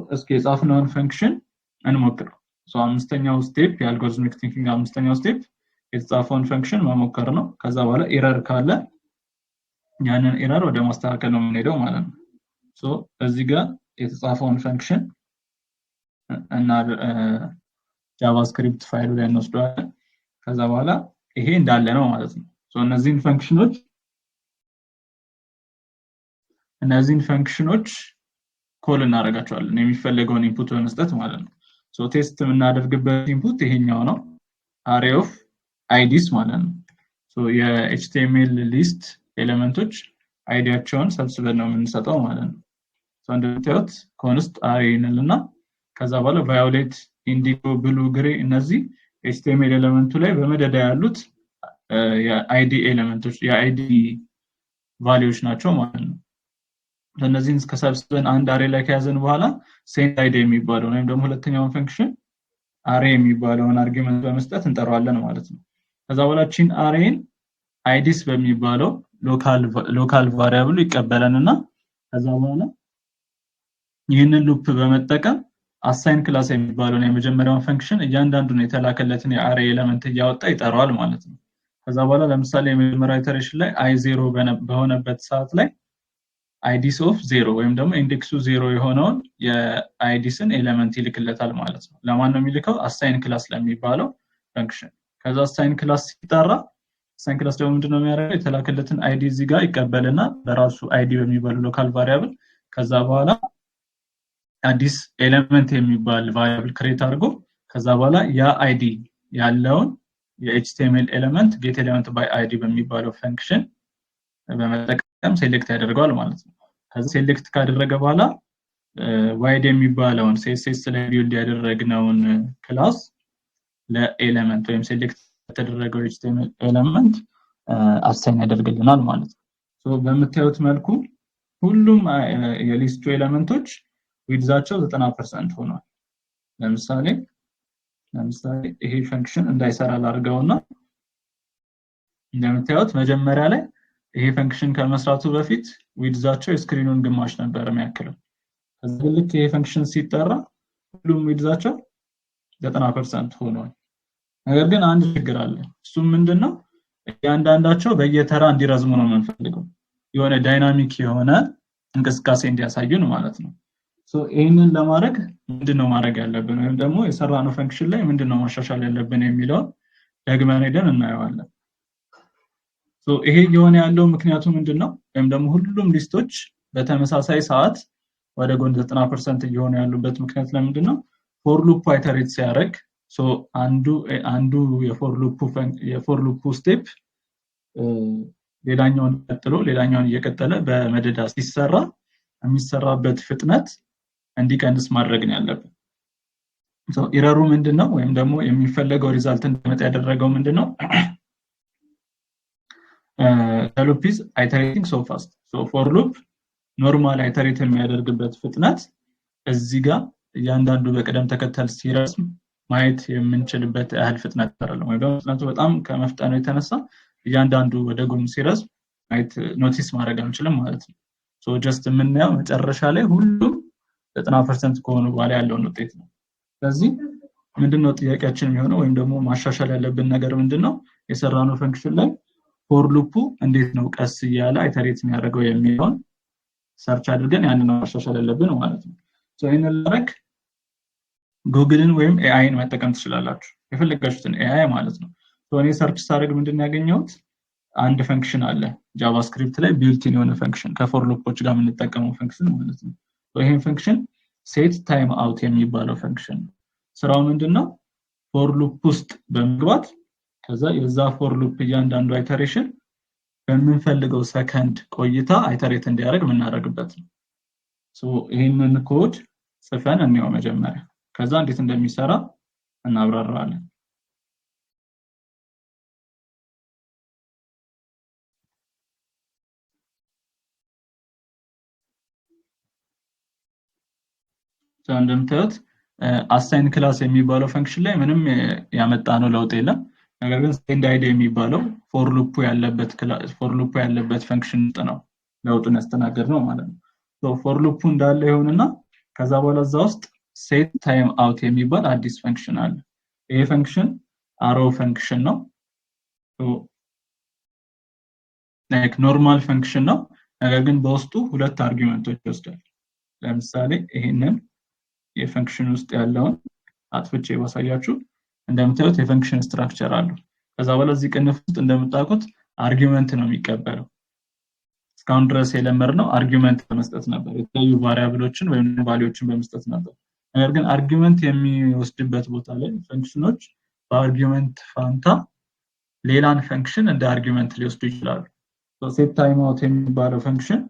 እስኪ የጻፍነውን ፈንክሽን እንሞክር። አምስተኛው ስቴፕ የአልጎሪትሚክ ቲንኪንግ አምስተኛው ስቴፕ የተጻፈውን ፈንክሽን መሞከር ነው። ከዛ በኋላ ኤረር ካለ ያንን ኤረር ወደ ማስተካከል ነው የምንሄደው ማለት ነው። እዚህ ጋር የተጻፈውን ፈንክሽን እና ጃቫስክሪፕት ፋይሉ ላይ እንወስደዋለን። ከዛ በኋላ ይሄ እንዳለ ነው ማለት ነው። እነዚህን ፈንክሽኖች ኮል እናደርጋቸዋለን የሚፈልገውን ኢንፑት በመስጠት ማለት ነው። ቴስት የምናደርግበት ኢንፑት ይሄኛው ነው፣ array of IDs ማለት ነው። የኤችቲኤምኤል ሊስት ኤሌመንቶች አይዲያቸውን ሰብስበን ነው የምንሰጠው ማለት ነው። እንደምታዩት ኮንስት array እንልና ከዛ በኋላ ቫዮሌት፣ ኢንዲጎ፣ ብሉ፣ ግሬ እነዚህ ኤችቲኤምኤል ኤሌመንቱ ላይ በመደዳ ያሉት የአይዲ ኤሌመንቶች የአይዲ ቫልዩዎች ናቸው ማለት ነው። እነዚህን ከሰብስበን አንድ አሬ ላይ ከያዘን በኋላ ሴንድ አይዲ የሚባለው ወይም ደግሞ ሁለተኛውን ፈንክሽን አሬ የሚባለውን አርጊውመንት በመስጠት እንጠራዋለን ማለት ነው። ከዛ በኋላ ቺን አሬን አይዲስ በሚባለው ሎካል ቫሪያብል ይቀበለንና ከዛ በኋላ ይህንን ሉፕ በመጠቀም አሳይን ክላስ የሚባለውን የመጀመሪያውን ፈንክሽን እያንዳንዱን የተላከለትን የአሬ ኤሌመንት እያወጣ ይጠራዋል ማለት ነው። ከዛ በኋላ ለምሳሌ የመጀመሪያው ኢተሬሽን ላይ i0 በሆነበት ሰዓት ላይ አይዲስ ኦፍ 0 ወይም ደግሞ ኢንዴክሱ 0 የሆነውን የአይዲስን ኤሌመንት ይልክለታል ማለት ነው። ለማን ነው የሚልከው? አሳይን ክላስ ለሚባለው ፈንክሽን። ከዛ አሳይን ክላስ ሲጠራ አሳይን ክላስ ደግሞ ምንድነው የሚያደርገው? የተላከለትን አይዲ እዚህ ጋር ይቀበልና በራሱ አይዲ በሚባለው ሎካል ቫሪያብል ከዛ በኋላ አዲስ ኤሌመንት የሚባል ቫሪያብል ክሬት አድርጎ ከዛ በኋላ ያ አይዲ ያለውን የኤችቲኤምኤል ኤሌመንት ጌት ኤሌመንት ባይ አይዲ በሚባለው ፈንክሽን በመጠቀም ሴሌክት ያደርገዋል ማለት ነው። ከዛ ሴሌክት ካደረገ በኋላ ዋይድ የሚባለውን ሲኤስኤስ ላይ ቢልድ ያደረግነውን ክላስ ለኤሌመንት ወይም ሴሌክት የተደረገው ኤችቲኤምኤል ኤሌመንት አሳይን ያደርግልናል ማለት ነው። በምታዩት መልኩ ሁሉም የሊስቱ ኤሌመንቶች ዊድዛቸው 90% ሆኗል። ለምሳሌ ይሄ ፈንክሽን እንዳይሰራ ላድርገውና እንደምታዩት መጀመሪያ ላይ ይሄ ፈንክሽን ከመስራቱ በፊት ዊድዛቸው የስክሪኑን ግማሽ ነበር የሚያክለው። ከዛ ልክ ይሄ ፈንክሽን ሲጠራ ሁሉም ዊድዛቸው 90% ሆኗል። ነገር ግን አንድ ችግር አለ። እሱም ምንድነው? እያንዳንዳቸው በየተራ እንዲረዝሙ ነው የምንፈልገው። የሆነ ዳይናሚክ የሆነ እንቅስቃሴ እንዲያሳዩን ማለት ነው። ይሄንን ለማድረግ ምንድነው ማድረግ ያለብን ወይም ደግሞ የሰራነው ፈንክሽን ላይ ምንድነው ማሻሻል ያለብን የሚለው ደግመን ሄደን እናየዋለን። ይሄ የሆነ ያለው ምክንያቱ ምንድነው? ወይም ደግሞ ሁሉም ሊስቶች በተመሳሳይ ሰዓት ወደ ጎን 90% እየሆኑ ያሉበት ምክንያት ለምንድነው? ፎር ሉፕ አይተሬት ሲያደርግ አንዱ የፎር ሉፕ ስቴፕ ሌላኛውን እየቀጠለ በመደዳ ሲሰራ የሚሰራበት ፍጥነት እንዲቀንስ ማድረግ ነው ያለብን። ኢረሩ ምንድነው? ወይም ደግሞ የሚፈለገው ሪዛልት እንዲመጣ ያደረገው ምንድነው? the loop is iterating so fast. for loop ኖርማል አይተሬት የሚያደርግበት ፍጥነት እዚህ ጋር እያንዳንዱ በቅደም ተከተል ሲረዝም ማየት የምንችልበት ያህል ፍጥነት አይደለም። ወይ ደግሞ ፍጥነቱ በጣም ከመፍጠኑ የተነሳ እያንዳንዱ ወደ ጎን ሲረዝም ማየት ኖቲስ ማድረግ አንችልም ማለት ነው። ጀስት የምናየው መጨረሻ ላይ ሁሉም 90% ከሆኑ በኋላ ያለውን ውጤት ነው። ስለዚህ ምንድነው ጥያቄያችን የሚሆነው ወይም ደግሞ ማሻሻል ያለብን ነገር ምንድነው? የሰራነው ፈንክሽን ላይ ፎር ሉፑ እንዴት ነው ቀስ እያለ አይተሬት የሚያደርገው የሚለውን ሰርች አድርገን ያንን ማሻሻል ያለብን ማለት ነው። ይሄንን ለማድረግ ጉግልን ወይም ኤአይን መጠቀም ትችላላችሁ። የፈለጋችሁትን ኤአይ ማለት ነው። እኔ ሰርች ሳደርግ ምንድነው ያገኘሁት? አንድ ፈንክሽን አለ ጃቫስክሪፕት ላይ ቢልት-ኢን የሆነ ፈንክሽን ከፎር ሉፖች ጋር የምንጠቀመው ፈንክሽን ማለት ነው። ይሄን ፈንክሽን ሴት ታይም አውት የሚባለው ፈንክሽን ስራው ምንድነው? ፎር ሉፕ ውስጥ በመግባት ከዛ የዛ ፎር ሉፕ እያንዳንዱ አይተሬሽን በምንፈልገው ሰከንድ ቆይታ አይተሬት እንዲያደርግ የምናደርግበት ነው። ይሄንን ኮድ ጽፈን እንየው መጀመሪያ፣ ከዛ እንዴት እንደሚሰራ እናብራራለን። እንደምታዩት አሳይን ክላስ የሚባለው ፈንክሽን ላይ ምንም ያመጣነው ለውጥ የለም። ነገር ግን ሴንድ አይዲ የሚባለው ፎር ሉፑ ያለበት ፈንክሽን ነው ለውጡን ያስተናገድ ነው ማለት ነው። ፎር ሉፑ እንዳለ ይሆንና ከዛ በኋላ እዛ ውስጥ ሴት ታይም አውት የሚባል አዲስ ፈንክሽን አለ። ይሄ ፈንክሽን አሮ ፈንክሽን ነው። ላይክ ኖርማል ፈንክሽን ነው፣ ነገር ግን በውስጡ ሁለት አርጊውመንቶች ይወስዳል። ለምሳሌ ይሄንን የፈንክሽን ውስጥ ያለውን አጥፍቼ ባሳያችሁ እንደምታዩት የፈንክሽን ስትራክቸር አለው። ከዛ በኋላ እዚህ ቅንፍ ውስጥ እንደምታውቁት አርጊውመንት ነው የሚቀበለው። እስካሁን ድረስ የለመድነው አርጊውመንት በመስጠት ነበር፣ የተለያዩ ቫሪያብሎችን ወይም ቫልዩዎችን በመስጠት ነበር። ነገር ግን አርጊውመንት የሚወስድበት ቦታ ላይ ፈንክሽኖች በአርጊውመንት ፋንታ ሌላን ፈንክሽን እንደ አርጊውመንት ሊወስዱ ይችላሉ። ሴት ታይም አውት የሚባለው ፈንክሽን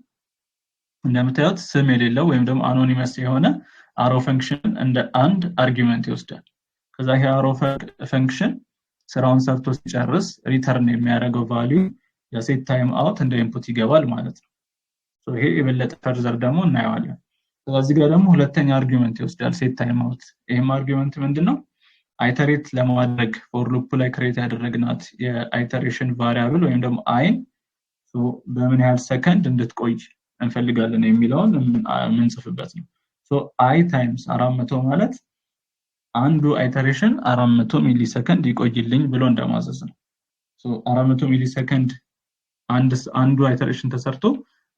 እንደምታዩት ስም የሌለው ወይም ደግሞ አኖኒመስ የሆነ አሮ ፈንክሽን እንደ አንድ አርጊውመንት ይወስዳል። ከዛ ይሄ አሮ ፈንክሽን ስራውን ሰርቶ ሲጨርስ ሪተርን የሚያደርገው ቫልዩ የሴት ታይም አውት እንደ ኢንፑት ይገባል ማለት ነው። ይሄ የበለጠ ፈርዘር ደግሞ እናየዋለን። ስለዚህ ጋር ደግሞ ሁለተኛ አርጊውመንት ይወስዳል ሴት ታይም አውት። ይሄም አርጊውመንት ምንድነው? አይተሬት ለማድረግ ፎር ሉፕ ላይ ክሬት ያደረግናት የአይተሬሽን ቫሪያብል ወይም ደግሞ አይን በምን ያህል ሰከንድ እንድትቆይ እንፈልጋለን የሚለውን የምንጽፍበት ነው። አይ ታይምስ 400 ማለት አንዱ አይተሬሽን 400 ሚሊ ሰከንድ ይቆይልኝ ብሎ እንደማዘዝ ነው። 400 ሚሊ ሰከንድ አንዱ አይተሬሽን ተሰርቶ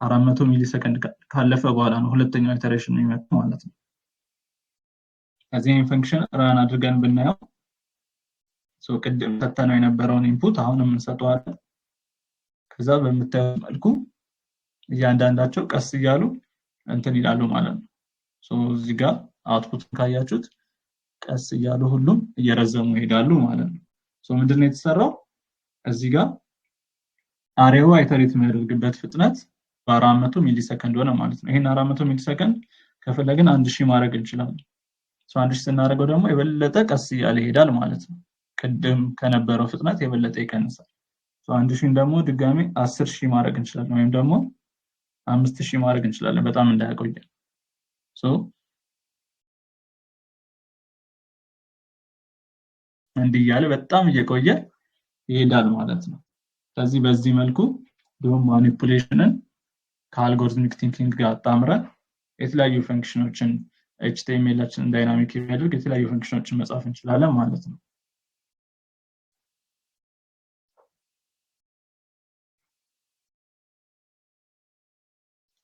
400 ሚሊ ሰከንድ ካለፈ በኋላ ነው ሁለተኛው አይተሬሽን የሚመጣው ማለት ነው። ከዚህ ፈንክሽን ራን አድርገን ብናየው ቅድም ሰተነው የነበረውን ኢንፑት አሁንም እንሰጠዋለን። ከዛ በምታዩት መልኩ እያንዳንዳቸው ቀስ እያሉ እንትን ይላሉ ማለት ነው። እዚህ ጋር አውትፑትን ካያችሁት ቀስ እያሉ ሁሉም እየረዘሙ ይሄዳሉ ማለት ነው። ምንድነው የተሰራው? እዚህ ጋር አሬው አይተሬት የሚያደርግበት ፍጥነት በ400 ሚሊ ሰከንድ ሆነ ማለት ነው። ይሄን 400 ሚሊ ሰከንድ ከፈለግን 1000 ማድረግ እንችላለን። 1000 ስናደርገው ደግሞ የበለጠ ቀስ እያለ ይሄዳል ማለት ነው። ቅድም ከነበረው ፍጥነት የበለጠ ይቀንሳል። 1000 ደግሞ ድጋሚ 10000 ማድረግ እንችላለን ወይም ደግሞ 5000 ማድረግ እንችላለን በጣም እንዳያቆየን። እንዲህ እያለ በጣም እየቆየ ይሄዳል ማለት ነው። ስለዚህ በዚህ መልኩ ዶም ማኒፑሌሽንን ከአልጎሪትሚክ ቲንኪንግ ጋር አጣምረን የተለያዩ ፈንክሽኖችን HTML-ችን ዳይናሚክ የሚያደርግ የተለያዩ ፈንክሽኖችን መጻፍ እንችላለን ማለት ነው።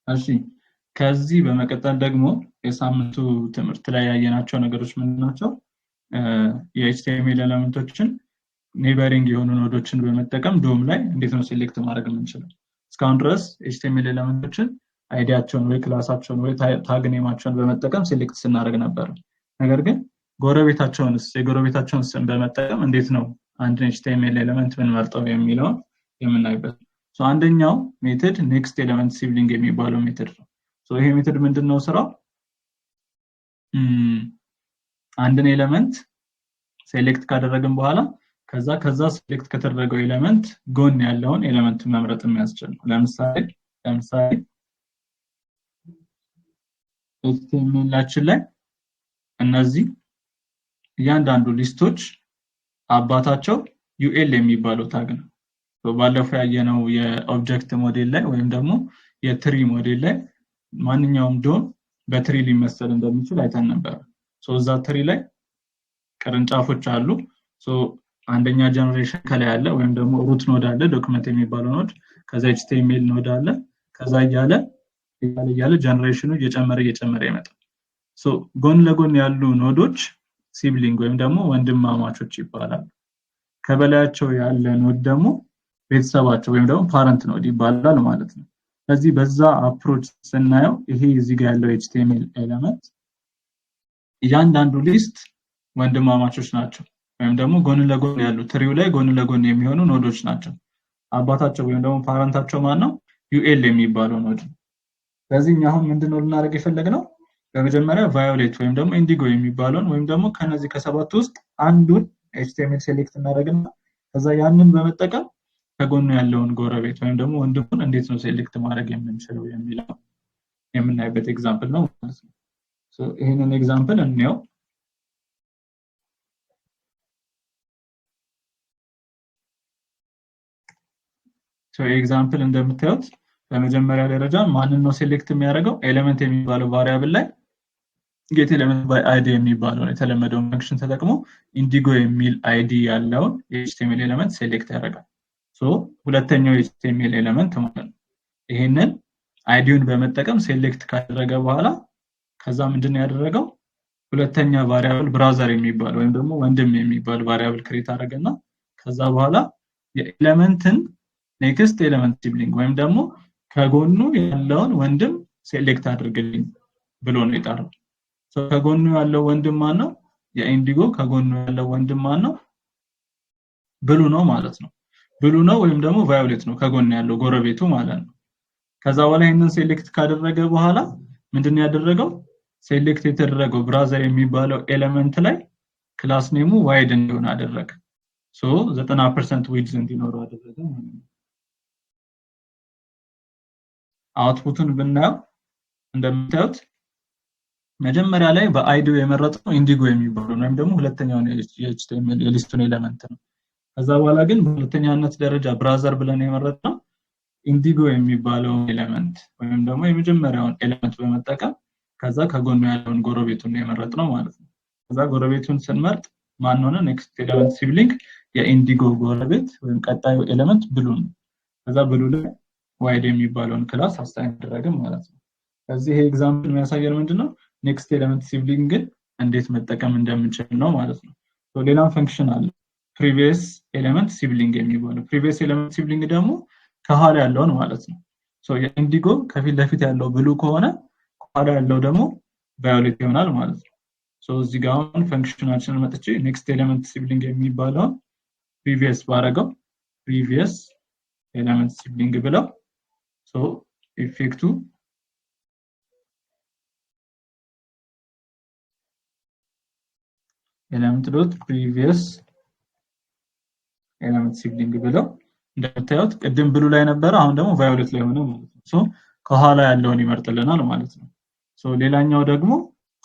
እሺ ከዚህ በመቀጠል ደግሞ የሳምንቱ ትምህርት ላይ ያየናቸው ነገሮች ምንድን ናቸው? የኤችቲኤምኤል ኤሌመንቶችን ኔበሪንግ የሆኑ ኖዶችን በመጠቀም ዶም ላይ እንዴት ነው ሴሌክት ማድረግ የምንችለው? እስካሁን ድረስ ኤችቲኤምኤል ኤሌመንቶችን አይዲያቸውን ወይ ክላሳቸውን ወይ ታግ ኔማቸውን በመጠቀም ሴሌክት ስናደርግ ነበር። ነገር ግን የጎረቤታቸውን ስም በመጠቀም እንዴት ነው አንድ ኤችቲኤምኤል ኤሌመንት ብንመርጠው የሚለውን የምናይበት። አንደኛው ሜተድ ኔክስት ኤሌመንት ሲብሊንግ የሚባለው ሜተድ ነው። ይሄ ሜተድ ምንድነው ስራው? አንድን ኤሌመንት ሴሌክት ካደረግን በኋላ ከዛ ሴሌክት ከተደረገው ኤሌመንት ጎን ያለውን ኤሌመንት መምረጥ የሚያስችል ነው። ለምሳሌ HTML-ላችን ላይ እነዚህ እያንዳንዱ ሊስቶች አባታቸው UL የሚባለው ታግ ነው። ባለፈው ያየነው የኦብጀክት ሞዴል ላይ ወይም ደግሞ የትሪ ሞዴል ላይ ማንኛውም ዶም በትሪ ሊመሰል እንደሚችል አይተን ነበር። እዛ ትሪ ላይ ቅርንጫፎች አሉ። አንደኛ ጀነሬሽን ከላይ አለ ወይም ደግሞ ሩት ኖድ አለ፣ ዶክመንት የሚባለው ኖድ፣ ከዛ HTML ኖድ አለ፣ ከዛ እያለ ጀነሬሽኑ እየጨመረ ይመጣል። ጎን ለጎን ያሉ ኖዶች ሲብሊንግ ወይም ደግሞ ወንድማማቾች ይባላሉ። ከበላያቸው ያለ ኖድ ደግሞ ቤተሰባቸው ወይም ደግሞ ፓረንት ኖድ ይባላል ማለት ነው። ስለዚህ በዛ አፕሮች ስናየው ይሄ እዚህ ጋር ያለው HTML ኤሌመንት እያንዳንዱ ሊስት ወንድማማቾች ናቸው ወይም ደግሞ ጎን ለጎን ያሉ ትሪው ላይ ጎን ለጎን የሚሆኑ ኖዶች ናቸው። አባታቸው ወይም ደግሞ ፓረንታቸው ማን ነው? UL የሚባለው ኖድ። ስለዚህ አሁን ምንድነው ልናደርግ የፈለግነው? በመጀመሪያ ቫዮሌት ወይም ደግሞ ኢንዲጎ የሚባለውን ወይም ደግሞ ከነዚህ ከሰባት ውስጥ አንዱን HTML ሴሌክት እናደርግና ከዛ ያንን በመጠቀም ከጎኑ ያለውን ጎረቤት ወይም ደግሞ ወንድሙን እንዴት ነው ሴሌክት ማድረግ የምንችለው የሚለው የምናይበት ኤግዛምፕል ነው ማለት ነው። ይሄንን ኤግዛምፕል እንየው። ኤግዛምፕል እንደምታዩት በመጀመሪያ ደረጃ ማንን ነው ሴሌክት የሚያደርገው? ኤሌመንት የሚባለው ቫሪያብል ላይ ጌት ኤሌመንት ባይ አይዲ የሚባለው የተለመደው ፈንክሽን ተጠቅሞ ኢንዲጎ የሚል አይዲ ያለውን የኤችቲኤምኤል ኤሌመንት ሴሌክት ያደርጋል። ሶ ሁለተኛው የኤችቲኤምኤል ኤሌመንት ማለት ነው። ይሄንን አይዲውን በመጠቀም ሴሌክት ካደረገ በኋላ ከዛ ምንድነው ያደረገው ሁለተኛ ቫሪያብል ብራዘር የሚባል ወይም ደግሞ ወንድም የሚባል ቫሪያብል ክሬት አደረገና ከዛ በኋላ የኤሌመንትን ኔክስት ኤሌመንት ሲብሊንግ ወይም ደግሞ ከጎኑ ያለውን ወንድም ሴሌክት አድርግልኝ ብሎ ነው የጠራው። ሶ ከጎኑ ያለው ወንድም ማን ነው? የኢንዲጎ ከጎኑ ያለው ወንድም ማን ነው? ብሉ ነው ማለት ነው። ብሉ ነው ወይም ደግሞ ቫዮሌት ነው ከጎኑ ያለው ጎረቤቱ ማለት ነው። ከዛ በኋላ ይሄንን ሴሌክት ካደረገ በኋላ ምንድነው ያደረገው? ሴሌክት የተደረገው ብራዘር የሚባለው ኤሌመንት ላይ ክላስ ኔሙ ዋይድ እንዲሆን አደረገ። ሶ 90% ዊድዝ እንዲኖረው አደረገ ማለት ነው። አውትፑቱን ብናየው እንደምታዩት መጀመሪያ ላይ በአይዲው የመረጠው ኢንዲጎ የሚባለው ወይም ደግሞ ሁለተኛው የኤችቲኤምኤል የሊስቱን ኤሌመንት ነው። ከዛ በኋላ ግን በሁለተኛነት ደረጃ ብራዘር ብለን የመረጥነው ኢንዲጎ የሚባለው ኤሌመንት ወይም ደግሞ የመጀመሪያውን ኤሌመንት በመጠቀም ከዛ ከጎኑ ያለውን ጎረቤቱን የመረጥነው ማለት ነው። ከዛ ጎረቤቱን ስንመርጥ ማን ሆነ? ኔክስት ኤሌመንት ሲብሊንግ የኢንዲጎ ጎረቤት ወይም ቀጣዩ ኤሌመንት ብሉ ነው። ከዛ ብሉ ላይ ዋይድ የሚባለውን ክላስ አሳይን አደረግን ማለት ነው። ከዚህ ይሄ ኤግዛምፕል የሚያሳየን ምንድነው? ኔክስት ኤሌመንት ሲብሊንግን እንዴት መጠቀም እንደምንችል ነው ማለት ነው። ሶ ሌላም ፈንክሽን አለ ፕሪቪየስ ኤሌመንት ሲብሊንግ የሚባለው። ፕሪቪየስ ኤሌመንት ሲብሊንግ ደግሞ ከኋላ ያለውን ማለት ነው። ሶ የኢንዲጎ ከፊት ለፊት ያለው ብሉ ከሆነ ከኋላ ያለው ደግሞ ቫዮሌት ይሆናል ማለት ነው። ሶ እዚህ ጋር አሁን ፈንክሽናችንን መጥቼ ኔክስት ኤሌመንት ሲብሊንግ የሚባለው ፕሪቪየስ ባረገው ፕሪቪየስ ኤሌመንት ሲብሊንግ ብለው ሶ ኢፌክቱ ኤሌመንት ዶት ፕሪቪየስ ኤሌመንት ሲብሊንግ ብለው እንደምታዩት ቅድም ብሉ ላይ ነበር አሁን ደግሞ ቫዮሌት ላይ ሆነ ማለት ነው። ሶ ከኋላ ያለውን ይመርጥልናል ማለት ነው። ሶ ሌላኛው ደግሞ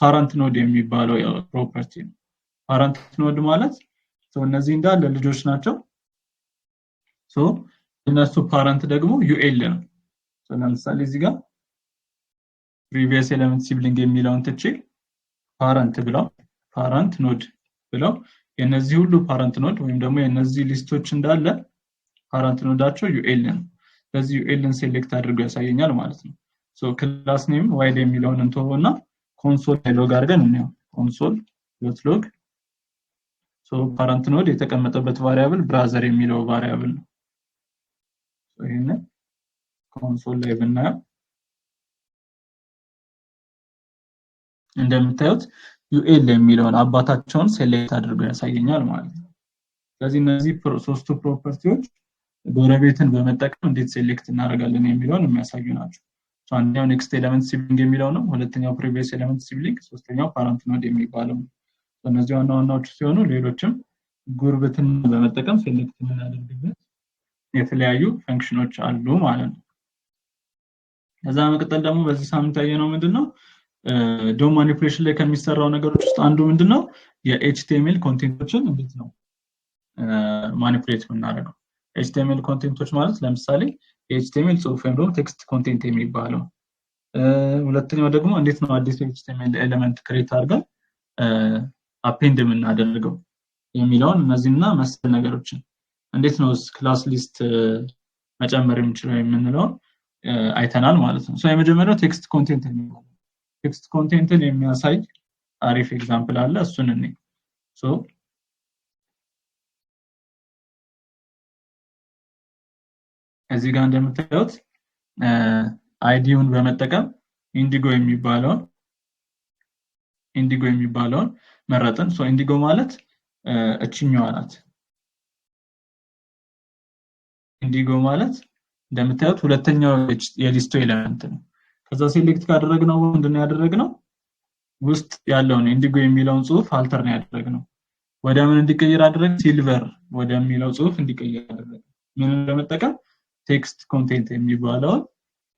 ፓረንት ኖድ የሚባለው ፕሮፐርቲ ነው። ፓረንት ኖድ ማለት ሶ እነዚህ እንዳለ ልጆች ናቸው። ሶ እነሱ ፓረንት ደግሞ ዩኤል ነው። ሶ ለምሳሌ እዚህ ጋር ፕሪቪየስ ኤሌመንት ሲብሊንግ የሚለውን ትቼ ፓረንት ብለው ፓረንት ኖድ ብለው የነዚህ ሁሉ ፓረንት ኖድ ወይም ደግሞ የነዚህ ሊስቶች እንዳለ ፓረንት ኖዳቸው ዩኤል ነው። ስለዚህ ዩኤልን ሴሌክት አድርጎ ያሳየኛል ማለት ነው። ሶ ክላስ ኔም ዋይድ የሚለውን እንተውና ኮንሶል ላይ ሎግ አድርገን እንየው። ኮንሶል ዶት ሎግ ሶ ፓረንት ኖድ የተቀመጠበት ቫሪያብል ብራዘር የሚለው ቫሪያብል ነው። ሶ ይሄንን ኮንሶል ላይ ብናየው እንደምታዩት ዩኤል የሚለውን አባታቸውን ሴሌክት አድርጎ ያሳየኛል ማለት ነው። ስለዚህ እነዚህ ሶስቱ ፕሮፐርቲዎች ጎረቤትን በመጠቀም እንዴት ሴሌክት እናደርጋለን የሚለውን የሚያሳዩ ናቸው። ሶ አንደኛው ኔክስት ኤሌመንት ሲብሊንግ የሚለው ነው፣ ሁለተኛው ፕሪቪየስ ኤሌመንት ሲብሊንግ፣ ሶስተኛው ፓረንት ኖድ የሚባለው ነው። እነዚህ ዋና ዋናዎቹ ሲሆኑ ሌሎችም ጉርብትን በመጠቀም ሴሌክት የምናደርግበት የተለያዩ ፈንክሽኖች አሉ ማለት ነው። ከዛ መቀጠል ደግሞ በዚህ ሳምንት ያየነው ምንድነው ዶም ማኒፑሌሽን ላይ ከሚሰራው ነገሮች ውስጥ አንዱ ምንድነው የኤችቲኤምኤል ኮንቴንቶችን እንዴት ነው ማኒፑሌት የምናደርገው። ኤችቲኤምኤል ኮንቴንቶች ማለት ለምሳሌ የኤችቲኤምኤል ጽሁፍ ወይም ደግሞ ቴክስት ኮንቴንት የሚባለው። ሁለተኛው ደግሞ እንዴት ነው አዲስ ኤችቲኤምኤል ኤሌመንት ክሬት አድርገን አፔንድ የምናደርገው የሚለውን እነዚህና መሰል ነገሮችን እንዴት ነው ክላስ ሊስት መጨመር የምንችለው የምንለው አይተናል ማለት ነው። ሶ የመጀመሪያው ቴክስት ኮንቴንት የሚባለው ቴክስት ኮንቴንትን የሚያሳይ አሪፍ ኤግዛምፕል አለ፣ እሱን እንይ። ሶ እዚህ ጋር እንደምታዩት አይዲውን በመጠቀም ኢንዲጎ የሚባለውን መረጥን። ሶ ኢንዲጎ ማለት እቺኛዋ ናት። ኢንዲጎ ማለት እንደምታዩት ሁለተኛው የሊስቱ ኤሌመንት ነው። ከዛ ሴሌክት ካደረግነው ምንድነው ያደረግነው ውስጥ ያለውን ኢንዲጎ የሚለውን ጽሁፍ አልተር ነው ያደረግነው። ወደ ምን እንዲቀየር አደረግ? ሲልቨር ወደሚለው ጽሁፍ እንዲቀየር አደረግ። ምን በመጠቀም ቴክስት ኮንቴንት የሚባለውን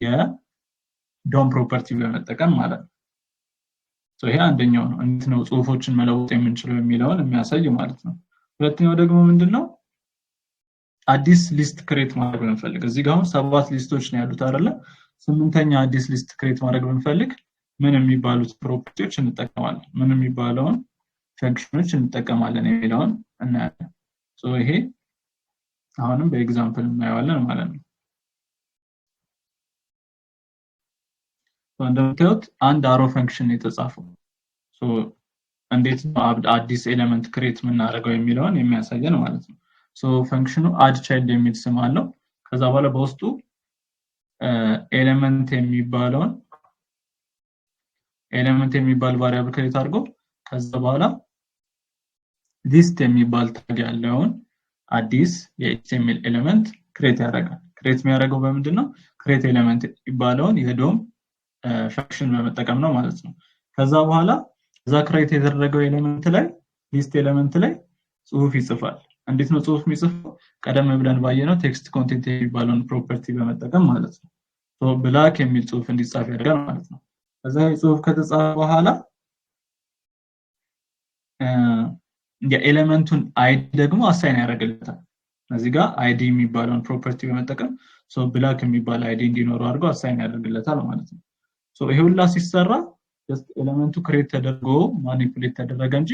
የዶም ፕሮፐርቲ በመጠቀም ማለት ነው። ሶ ይሄ አንደኛው ነው፣ እንዴት ነው ጽሁፎችን መለወጥ የምንችለው የሚለውን የሚያሳይ ማለት ነው። ሁለተኛው ደግሞ ምንድነው አዲስ ሊስት ክሬት ማድረግ ብንፈልግ፣ እዚህ ጋር 7 ሊስቶች ነው ያሉት አይደለ? 8ኛ አዲስ ሊስት ክሬት ማድረግ ብንፈልግ ምን የሚባሉት ፕሮፐርቲዎች እንጠቀማለን ምን የሚባለውን ፈንክሽኖች እንጠቀማለን የሚለውን እናያለን ሶ ይሄ አሁንም በኤግዛምፕል እናየዋለን ማለት ነው እንደምታዩት አንድ አሮ ፈንክሽን የተጻፈው ሶ እንዴት ነው አዲስ ኤሌመንት ክሬት የምናደርገው የሚለውን የሚያሳየን ማለት ነው ሶ ፈንክሽኑ add child የሚል ስም አለው ከዛ በኋላ በውስጡ ኤሌመንት የሚባል ቫሪያብል ክሬት አድርጎ ከዛ በኋላ ሊስት የሚባል ታግ ያለውን አዲስ የኤችቲኤምኤል ኤሌመንት ክሬት ያደርጋል ክሬት የሚያደርገው በምንድነው ክሬት ኤሌመንት ይባለውን የዶም ፈንክሽን በመጠቀም ነው ማለት ነው ከዛ በኋላ እዛ ክሬት የተደረገው ኤሌመንት ላይ ሊስት ኤሌመንት ላይ ጽሁፍ ይጽፋል እንዴት ነው ጽሁፍ የሚጽፈው ቀደም ብለን ባየነው ቴክስት ኮንቴንት የሚባለውን ፕሮፐርቲ በመጠቀም ማለት ነው ሶ ብላክ የሚል ጽሁፍ እንዲጻፍ ያደርጋል ማለት ነው ከዛ ጽሁፍ ከተጻፈ በኋላ የኤሌመንቱን አይዲ ደግሞ አሳይን ያደርግልታል እዚህ ጋር አይዲ የሚባለውን ፕሮፐርቲ በመጠቀም ሶ ብላክ የሚባል አይዲ እንዲኖረው አድርጎ አሳይን ያደርግልታል ማለት ነው ሶ ይሄ ሁላ ሲሰራ just ኤሌመንቱ ክሬት ተደርጎ ማኒፑሌት ተደረገ እንጂ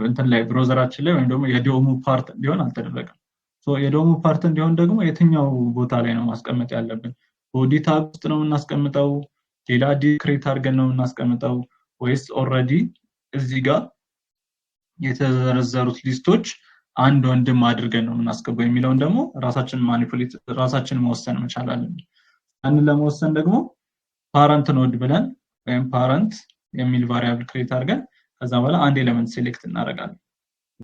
እንትን ላይ ብሮዘራችን ላይ ወይም ደግሞ የዶሙ ፓርት እንዲሆን አልተደረገም ሶ የዶሙ ፓርት እንዲሆን ደግሞ የትኛው ቦታ ላይ ነው ማስቀመጥ ያለብን ቦዲ ታግ ውስጥ ነው እናስቀምጠው ሌላ ክሬት አድርገን ነው እናስቀምጠው ወይስ ኦሬዲ እዚህ ጋር የተዘረዘሩት ሊስቶች አንድ ወንድም አድርገን ነው እናስቀበው የሚለውን ደግሞ ራሳችን መወሰን መቻል አለብን አንን ለመወሰን ደግሞ ፓረንት ኖድ ብለን ወይም ፓረንት የሚል ቫሪያብል ክሬት አድርገን ከዛ በኋላ አንድ ኤሌመንት ሴሌክት እናደርጋለን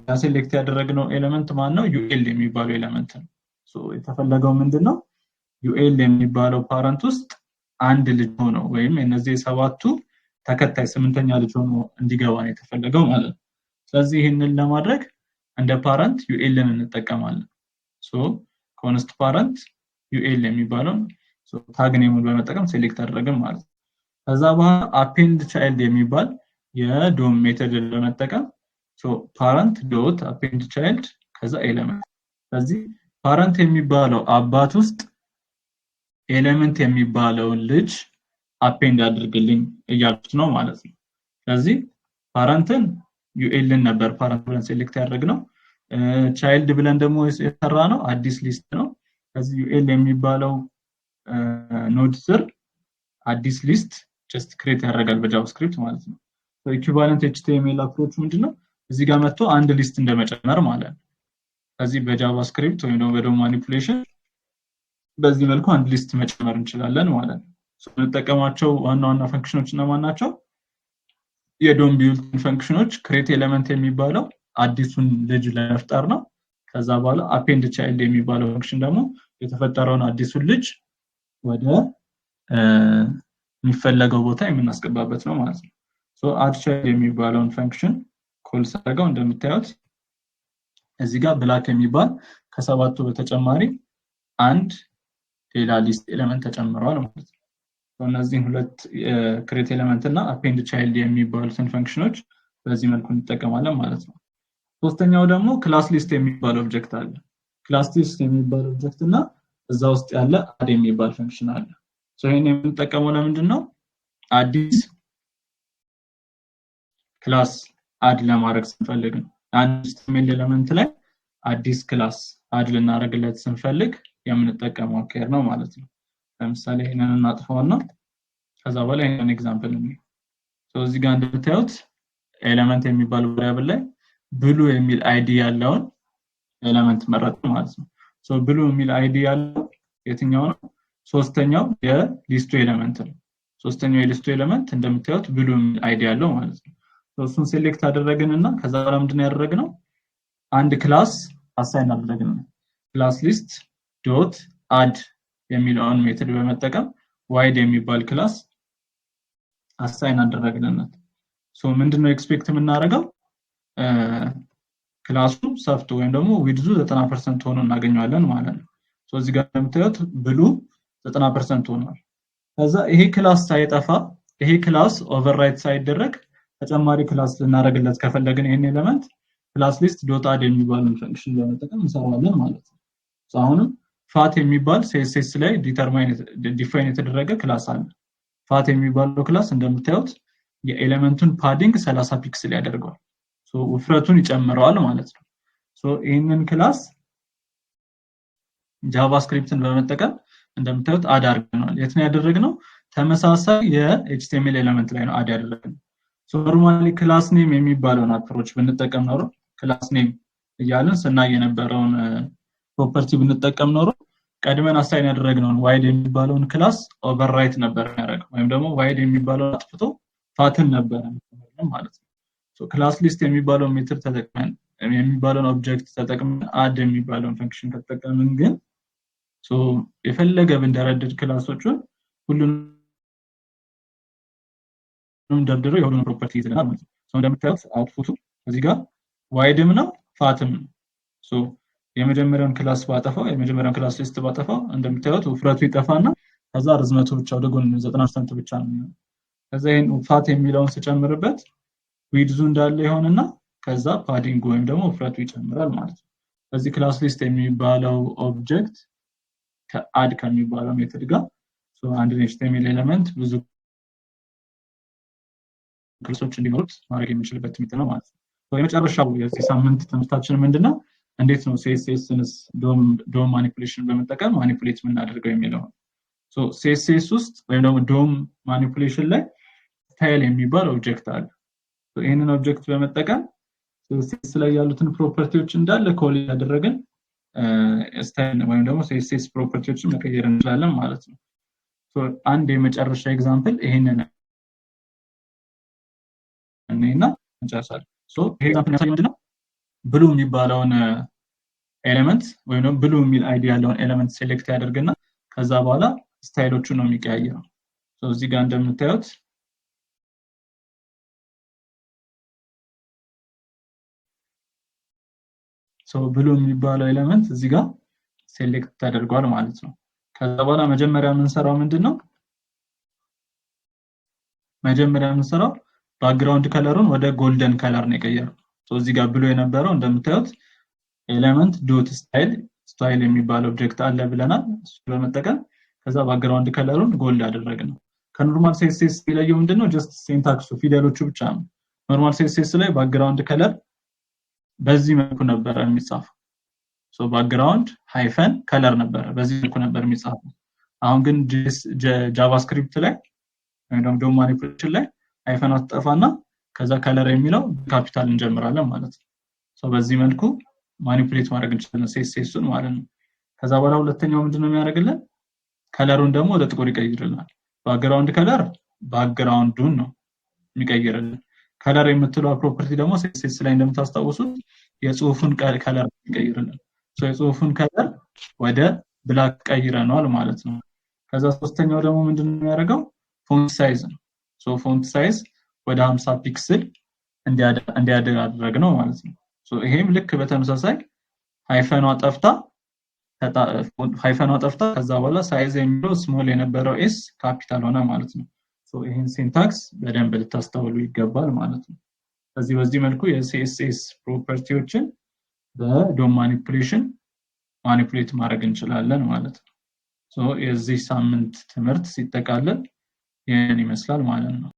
ያ ሴሌክት ያደረግነው ኤሌመንት ማን ነው ዩኤል የሚባለው ኤሌመንት ነው ሶ የተፈለገው ምንድነው ዩኤል የሚባለው ፓረንት ውስጥ አንድ ልጅ ሆኖ ወይም እነዚህ ሰባቱ ተከታይ ስምንተኛ ልጅ ሆኖ እንዲገባ ነው የተፈለገው ማለት ነው ስለዚህ ይሄንን ለማድረግ እንደ ፓረንት ዩኤልን እንጠቀማለን ሶ ኮንስት ፓረንት ዩኤል የሚባለው ሶ ታግ ኔሙን በመጠቀም ሴሌክት አደረግን ማለት ነው ከዛ በኋላ append child የሚባል የዶም ሜተድ በመጠቀም ሶ parent dot append child ከዛ ኤሌመንት ስለዚህ parent የሚባለው አባት ውስጥ ኤሌመንት የሚባለውን ልጅ append አድርግልኝ እያልኩት ነው ማለት ነው ስለዚህ parentን ዩኤልን ነበር parent ብለን ሴሌክት ያደረግነው child ብለን ደግሞ የሰራ ነው አዲስ ሊስት ነው ስለዚህ ዩኤል የሚባለው ኖድ ስር አዲስ ሊስት just ክሬት ያደርጋል በጃቫስክሪፕት ማለት ነው so equivalent html አፕሮች ምንድነው እዚህ ጋር መጥቶ አንድ ሊስት እንደመጨመር ማለት ነው ስለዚህ በጃቫስክሪፕት ወይም ደግሞ በዶም ማኒፑሌሽን በዚህ መልኩ አንድ ሊስት መጨመር እንችላለን ማለት ነው so እንጠቀማቸው ዋና ፈንክሽኖች እና ማናቸው የዶም ቢልት ፈንክሽኖች ክሬት ኤሌመንት የሚባለው አዲሱን ልጅ ለመፍጠር ነው ከዛ በኋላ append child የሚባለው ፈንክሽን ደግሞ የተፈጠረውን አዲሱን ልጅ ወደ የሚፈለገው ቦታ የምናስገባበት ነው ማለት ነው ሶ add child የሚባለውን ፈንክሽን ኮል ሳደርገው እንደምታዩት እዚህ ጋር ብላክ የሚባል ከሰባቱ በተጨማሪ አንድ ሌላ ሊስት ኤሌመንት ተጨምሯል ማለት ነው ሶ እነዚህን ሁለት ክሬት ኤሌመንት እና append child የሚባሉትን ፈንክሽኖች በዚህ መልኩ እንጠቀማለን ማለት ነው ሶስተኛው ደግሞ ክላስ ሊስት የሚባል ኦብጀክት አለ ክላስ ሊስት የሚባል ኦብጀክት እና እዛ ውስጥ ያለ add የሚባል ፈንክሽን አለ ሶ ይሄን የምንጠቀመው ለምንድነው አዲስ ክላስ አድ ለማድረግ ስንፈልግ ነው አንድ ኤችቲኤምኤል ኤሌመንት ላይ አዲስ ክላስ አድ ልናደርግለት ስንፈልግ የምንጠቀመው አካሄድ ነው ማለት ነው ለምሳሌ ይሄንን እናጥፋውና ከዛ በኋላ ይሄንን ኤግዛምፕል ነው ሶ እዚህ ጋር እንደምታዩት ኤሌመንት የሚባል ቫሪያብል ላይ ብሉ የሚል አይዲ ያለውን ኤሌመንት መረጥን ማለት ነው ሶ ብሉ የሚል አይዲ ያለው የትኛው ነው ሶስተኛው የሊስቱ ኤሌመንት ነው ሶስተኛው የሊስቱ ኤሌመንት እንደምታዩት ብሉ የሚል አይዲ ያለው ማለት ነው ሶ እሱን ሴሌክት አደረግንና ከዛ በኋላ ምንድነው ያደረግነው አንድ ክላስ አሳይን አደረግን ክላስ ሊስት ዶት አድ የሚለውን ሜተድ በመጠቀም ዋይድ የሚባል ክላስ አሳይን አደረግንለት ሶ ምንድነው ኤክስፔክት የምናደርገው ክላሱ ሰፍቶ ወይም ደግሞ ዊድዙ 90% ሆኖ እናገኘዋለን ማለት ነው ሶ እዚህ ጋር እንደምታዩት ብሉ 90% ሆኗል ከዛ ይሄ ክላስ ሳይጠፋ ይሄ ክላስ ኦቨርራይት ሳይደረግ ተጨማሪ ክላስ ልናደርግለት ከፈለግን ይሄን ኤሌመንት ክላስ ሊስት ዶት አድ የሚባልን ፈንክሽን በመጠቀም እንሰራዋለን ማለት ነው ሶ አሁንም ፋት የሚባል CSS ላይ ዲፋይን የተደረገ ክላስ አለ ፋት የሚባለው ክላስ እንደምታዩት የኤሌመንቱን ፓዲንግ 30 ፒክስል ያደርገዋል። ሶ ውፍረቱን ይጨምረዋል ማለት ነው። ሶ ይሄንን ክላስ ጃቫስክሪፕትን በመጠቀም እንደምታዩት አድ አድርገናል። የት ነው ያደረግነው? ተመሳሳይ የኤችቲኤምኤል ኤሌመንት ላይ ነው አድ ያደረግነው። ሶ ኖርማሊ ክላስ ኔም የሚባለውን አፕሮች ብንጠቀም ኖሮ ክላስ ኔም እያልን ስናይ የነበረውን ፕሮፐርቲ ብንጠቀም ኖሮ ቀድመን አሳይን ያደረግነውን ዋይድ የሚባለውን ክላስ ኦቨርራይት ነበር የሚያደርገው ወይም ደግሞ ዋይድ የሚባለውን አጥፍቶ ፋትን ነበር ማለት ነው። ሶ ክላስ ሊስት የሚባለውን ሜትድ ተጠቅመን የሚባለውን ኦብጀክት ተጠቅመን አድ የሚባለውን ፈንክሽን ተጠቅመን ግን ሶ የፈለገ ብንደረድር ክላሶቹን ሁሉንም ደርድሮ የሁሉንም ፕሮፐርቲ ይዘናል ማለት ነው። ሶ እንደምታዩት አውትፑቱ እዚህ ጋር ዋይድም ነው ፋትም ነው። ሶ የመጀመሪያውን ክላስ ባጠፋው የመጀመሪያውን ክላስ ሊስት ባጠፋው እንደምታዩት ውፍረቱ ይጠፋና ከዛ ርዝመቱ ብቻ ወደ ጎን 90% ብቻ ነው። ከዛ ይሄን ፋት የሚለውን ስጨምርበት ዊድዙ እንዳለ ይሆንና ከዛ ፓዲንግ ወይም ደግሞ ውፍረቱ ይጨምራል ማለት ነው። በዚህ ክላስ ሊስት የሚባለው ኦብጀክት ከአድ ከሚባለው ሜተድ ጋር ሶ አንድ ኤችቲኤምኤል ኤሌመንት ብዙ ክላሶች እንዲኖሩት ማድረግ የሚችልበት ሜተድ ነው ማለት ነው። ሶ የመጨረሻው የዚህ ሳምንት ትምህርታችን ምንድነው? እንዴት ነው ሲኤስኤስንስ ዶም ማኒፑሌሽን በመጠቀም ማኒፑሌት የምናደርገው የሚለው ነው። ሶ ሲኤስኤስ ውስጥ ወይም ደግሞ ዶም ማኒፑሌሽን ላይ ስታይል የሚባል ኦብጀክት አለ። ሶ ይሄንን ኦብጀክት በመጠቀም ሲኤስኤስ ላይ ያሉትን ፕሮፐርቲዎች እንዳለ ኮል ያደረግን ስታይል ወይም ደግሞ ሲኤስኤስ ፕሮፐርቲዎችን መቀየር እንችላለን ማለት ነው። ሶ አንድ የመጨረሻ ኤግዛምፕል ይሄንን እና እንጨርሳለን። ሶ ይሄ ኤግዛምፕል ያሳየው ምንድነው? ብሉ የሚባለውን ኤሌመንት ወይም ደግሞ ብሉ የሚል አይዲ ያለውን ኤሌመንት ሴሌክት ያደርግና ከዛ በኋላ ስታይሎቹን ነው የሚቀያየረው። ሶ እዚህ ጋር እንደምታዩት ሶ ብሉ የሚባለው ኤሌመንት እዚህ ጋር ሴሌክት ተደርጓል ማለት ነው። ከዛ በኋላ መጀመሪያ የምንሰራው ምንድነው? መጀመሪያ የምንሰራው ባክግራውንድ ከለሩን ወደ ጎልደን ከለር ነው የቀየረው። ሶ እዚህ ጋር ብሎ የነበረው እንደምታዩት ኤሌመንት ዶት ስታይል የሚባል ኦብጀክት አለ ብለናል። እሱ በመጠቀም ከዛ ባክግራውንድ ከለሩን ጎልድ አደረግነው። ከኖርማል ሲኤስኤስ የሚለየው ምንድነው? ጀስት ሲንታክሱ ፊደሎቹ ብቻ ነው። ኖርማል ሲኤስኤስ ላይ ባክግራውንድ ከለር በዚህ መልኩ ነበር የሚጻፈው። ሶ ባክግራውንድ ሃይፈን ከለር ነበር በዚህ መልኩ ነበር የሚጻፈው። አሁን ግን ጃቫስክሪፕት ላይ ወይም ደግሞ ዶም ማኒፑሌሽን ላይ ሃይፈን አትጠፋና ከዛ ከለር የሚለው ካፒታል እንጀምራለን ማለት ነው። ሶ በዚህ መልኩ ማኒፑሌት ማድረግ እንችላለን ሲኤስኤስን ማለት ነው። ከዛ በኋላ ሁለተኛው ምንድነው የሚያደርግልን? ከለሩን ደግሞ ወደ ጥቁር ይቀይርልናል። ባክግራውንድ ከለር ባክግራውንዱን ነው የሚቀይርልን። ከለር የምትለው ፕሮፐርቲ ደግሞ ሲኤስኤስ ላይ እንደምታስታውሱት የጽሁፉን ከለር ይቀይርልናል። ሶ የጽሁፉን ከለር ወደ ብላክ ቀይረናል ማለት ነው። ከዛ ሶስተኛው ደግሞ ምንድነው የሚያደርገው? ፎንት ሳይዝ ነው። ሶ ፎንት ሳይዝ ወደ 50 ፒክስል እንዲያደግ አደረግነው ማለት ነው። ሶ ይሄም ልክ በተመሳሳይ ሃይፈኗ ጠፍታ ከዛ በኋላ ሳይዝ የሚለው ስሞል የነበረው ኤስ ካፒታል ሆነ ማለት ነው። ሶ ይሄን ሲንታክስ በደንብ ልታስተውሉ ይገባል ማለት ነው። በዚህ መልኩ የሲኤስኤስ ፕሮፐርቲዎችን በዶም ማኒፑሌሽን ማኒፑሌት ማድረግ እንችላለን ማለት ነው። ሶ የዚህ ሳምንት ትምህርት ሲጠቃለል ይሄን ይመስላል ማለት ነው።